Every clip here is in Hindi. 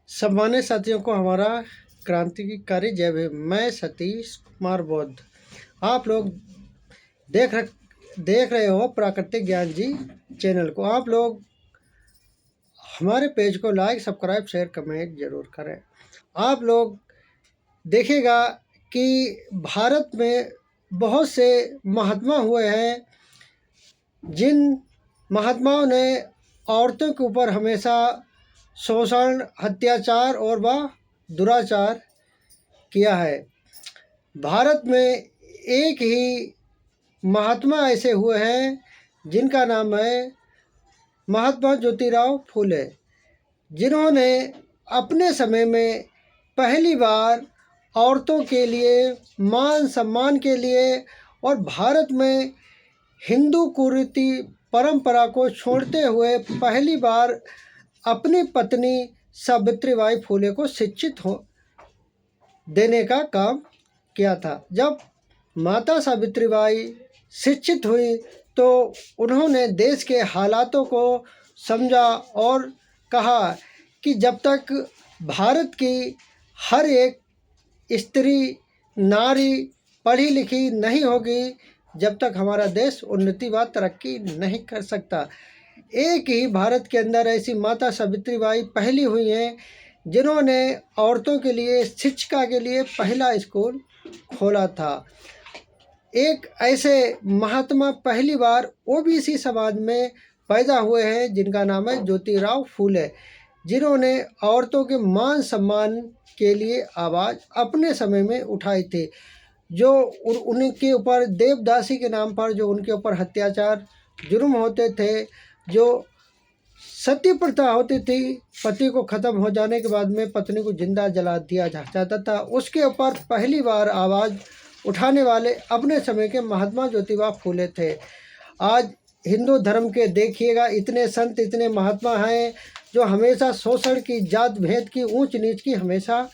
सम्मानित साथियों को हमारा क्रांतिकारी जय भीम। मैं सतीश कुमार बौद्ध। आप लोग देख रहे हो प्राकृतिक ज्ञान जी चैनल को। आप लोग हमारे पेज को लाइक, सब्सक्राइब, शेयर, कमेंट जरूर करें। आप लोग देखिएगा कि भारत में बहुत से महात्मा हुए हैं, जिन महात्माओं ने औरतों के ऊपर हमेशा शोषण, अत्याचार और दुराचार किया है। भारत में एक ही महात्मा ऐसे हुए हैं जिनका नाम है महात्मा ज्योतिराव फूले, जिन्होंने अपने समय में पहली बार औरतों के लिए, मान सम्मान के लिए और भारत में हिंदू कुरीति परंपरा को छोड़ते हुए पहली बार अपनी पत्नी सावित्रीबाई फूले को शिक्षित हो देने का काम किया था। जब माता सावित्रीबाई शिक्षित हुई तो उन्होंने देश के हालातों को समझा और कहा कि जब तक भारत की हर एक स्त्री, नारी पढ़ी लिखी नहीं होगी, जब तक हमारा देश उन्नति व तरक्की नहीं कर सकता। एक ही भारत के अंदर ऐसी माता सावित्रीबाई पहली हुई हैं जिन्होंने औरतों के लिए शिक्षा के लिए पहला स्कूल खोला था। एक ऐसे महात्मा पहली बार ओबीसी समाज में पैदा हुए हैं जिनका नाम है ज्योतिराव फूले, जिन्होंने औरतों के मान सम्मान के लिए आवाज़ अपने समय में उठाई थी। जो उनके ऊपर देवदासी के नाम पर जो उनके ऊपर अत्याचार जुर्म होते थे, जो सती प्रथा होती थी, पति को ख़त्म हो जाने के बाद में पत्नी को जिंदा जला दिया जाता था, उसके ऊपर पहली बार आवाज़ उठाने वाले अपने समय के महात्मा ज्योतिराव फूले थे। आज हिंदू धर्म के देखिएगा इतने संत, इतने महात्मा हैं जो हमेशा शोषण की, जात भेद की, ऊंच नीच की हमेशा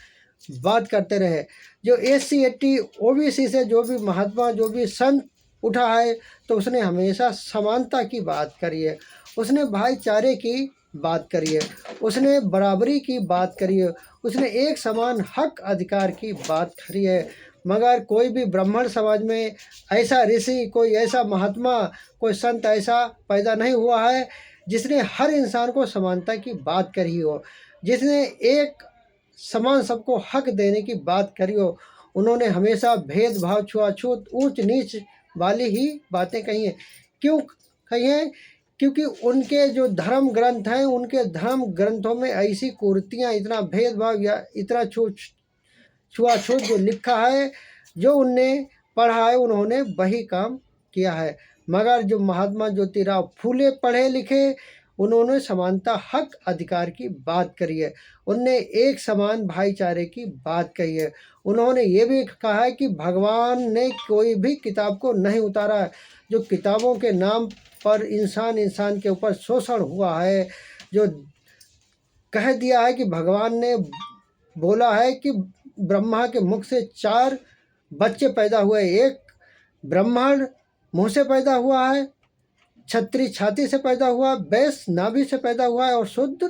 बात करते रहे। जो SC ST OBC से जो भी महात्मा, जो भी संत उठा है तो उसने हमेशा समानता की बात करी है, उसने भाईचारे की बात करी है, उसने बराबरी की बात करी है, उसने एक समान हक अधिकार की बात करी है। मगर कोई भी ब्राह्मण समाज में ऐसा ऋषि, कोई ऐसा महात्मा, कोई संत ऐसा पैदा नहीं हुआ है जिसने हर इंसान को समानता की बात करी हो, जिसने एक समान सबको हक देने की बात करी हो। उन्होंने हमेशा भेदभाव, छुआछूत, ऊंच नीच वाली ही बातें कही हैं। क्यों कही हैं? क्योंकि उनके जो धर्म ग्रंथ हैं, उनके धर्म ग्रंथों में ऐसी कुरीतियाँ, इतना भेदभाव या इतना छुआछूत जो लिखा है, जो उनने पढ़ा है, उन्होंने वही काम किया है। मगर जो महात्मा ज्योतिराव फूले पढ़े लिखे, उन्होंने समानता, हक अधिकार की बात करी है, उनने एक समान भाईचारे की बात कही है। उन्होंने ये भी कहा है कि भगवान ने कोई भी किताब को नहीं उतारा है। जो किताबों के नाम पर इंसान के ऊपर शोषण हुआ है, जो कह दिया है कि भगवान ने बोला है कि ब्रह्मा के मुख से 4 बच्चे पैदा हुए, एक ब्राह्मण मुँह से पैदा हुआ है, क्षत्रिय छाती से पैदा हुआ, वैश्य नाभि से पैदा हुआ है और शूद्र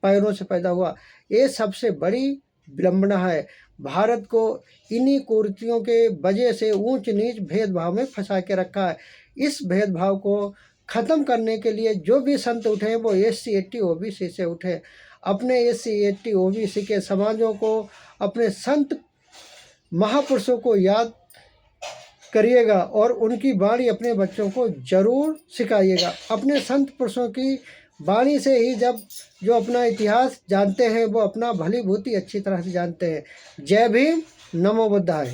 पैरों से पैदा हुआ। ये सबसे बड़ी विडंबना है। भारत को इन्हीं कुरीतियों के वजह से ऊंच नीच भेदभाव में फंसा के रखा है। इस भेदभाव को ख़त्म करने के लिए जो भी संत उठे वो SC ST OBC से उठे। अपने SC ST OBC के समाजों को, अपने संत महापुरुषों को याद करिएगा और उनकी वाणी अपने बच्चों को जरूर सिखाइएगा। अपने संत पुरुषों की वाणी से ही जब जो अपना इतिहास जानते हैं वो अपना भली भांति अच्छी तरह से जानते हैं। जय भीम, नमो बुद्धाय।